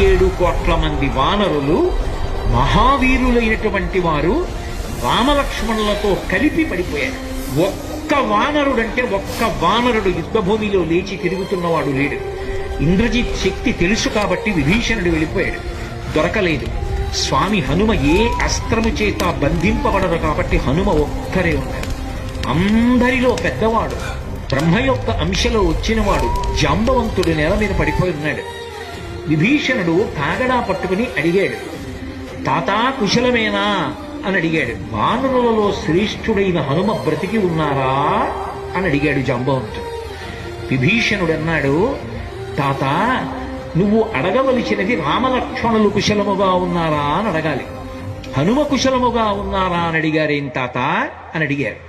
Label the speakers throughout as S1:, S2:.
S1: 7 కోట్ల మంది వానరులు మహావీరులైనటువంటి వారు రామలక్ష్మణులతో కలిపి పడిపోయారు. ఒక్క వానరుడు యుద్ధభూమిలో లేచి తిరుగుతున్నవాడు లేడు. ఇంద్రజిత్ శక్తి తెలుసు కాబట్టి విభీషణుడు వెళ్ళిపోయాడు, దొరకలేదు. స్వామి హనుమ ఏ అస్త్రము చేత బంధింపబడదు కాబట్టి హనుమ ఒక్కరే ఉన్నారు. అందరిలో పెద్దవాడు, బ్రహ్మ యొక్క అంశలో వచ్చినవాడు జాంబవంతుడు నేల మీద పడిపోయి ఉన్నాడు. విభీషణుడు కాగడా పట్టుకుని అడిగాడు, తాతా కుశలమేనా అని అడిగాడు. వానరులలో శ్రేష్ఠుడైన హనుమ బ్రతికి ఉన్నారా అని అడిగాడు జాంబవంతుడు. విభీషణుడు అన్నాడు, తాత నువ్వు అడగవలసినది రామలక్ష్మణులు కుశలముగా ఉన్నారా అని అడగాలి. హనుమ కుశలముగా ఉన్నారా అని అడిగారేం తాత అని అడిగారు.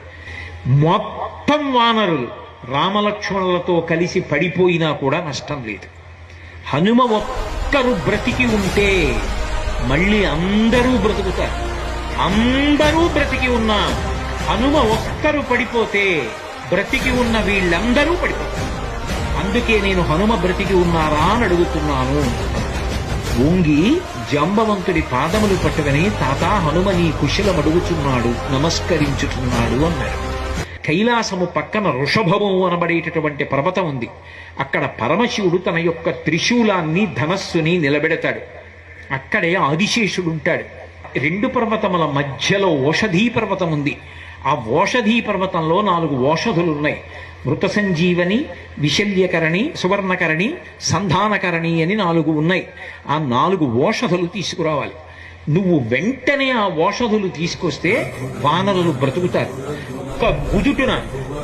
S1: మొత్తం వానరులు రామలక్ష్మణులతో కలిసి పడిపోయినా కూడా నష్టం లేదు. హనుమ ఒక్కరు బ్రతికి ఉంటే మళ్ళీ అందరూ బ్రతుకుతారు. అందరూ బ్రతికి ఉన్నా హనుమ ఒక్కరు పడిపోతే బ్రతికి ఉన్న వీళ్ళందరూ పడిపోతారు. అందుకే నేను హనుమ బ్రతికి ఉన్నారా అని అడుగుతున్నాను. వంగి జాంబవంతుడి పాదములు పట్టుకుని తాత హనుమ నీ కుశలం అడుగుతున్నాడు, నమస్కరించుతున్నాడు అన్నాడు. కైలాసము పక్కన వృషభము అనబడేటటువంటి పర్వతం ఉంది. అక్కడ పరమశివుడు తన యొక్క త్రిశూలాన్ని ధనస్సుని నిలబెడతాడు. అక్కడే ఆదిశేషుడు ఉంటాడు. 2 పర్వతముల మధ్యలో ఓషధీ పర్వతం ఉంది. ఆ ఓషధీ పర్వతంలో 4 ఓషధులున్నాయి. మృత సంజీవని, విశల్యకరణి, సువర్ణకరణి, సంధానకరణి అని 4 ఉన్నాయి. ఆ 4 ఓషధులు తీసుకురావాలి. నువ్వు వెంటనే ఆ ఓషధులు తీసుకొస్తే వానరులు బ్రతుకుతారు. ఒక్క గుజుటున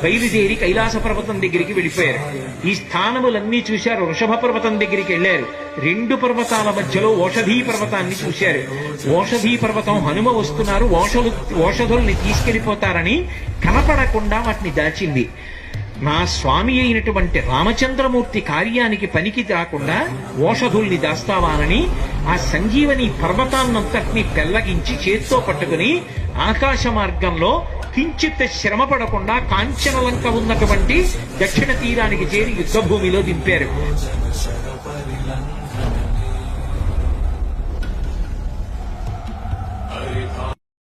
S1: బయలుదేరి కైలాస పర్వతం దగ్గరికి వెళ్ళిపోయారు. ఈ స్థానములన్నీ చూశారు. వృషభ పర్వతం దగ్గరికి వెళ్ళారు. 2 పర్వతాల మధ్యలో ఓషధీ పర్వతాన్ని చూశారు. ఓషధీ పర్వతం హనుమ వస్తున్నారు, ఓషధుల్ని తీసుకెళ్లిపోతారని కనపడకుండా వాటిని దాచింది. నా స్వామి అయినటువంటి రామచంద్రమూర్తి కార్యానికి పనికి రాకుండా ఓషధుల్ని దాస్తావానని ఆ సంజీవని పర్వతాన్నంతటినీ పెళ్లగించి చేత్తో పట్టుకుని ఆకాశ మార్గంలో కించిత్ శ్రమ పడకుండా కాంచనలంక ఉన్నటువంటి దక్షిణ తీరానికి చేరి యుద్ధభూమిలో దింపారు.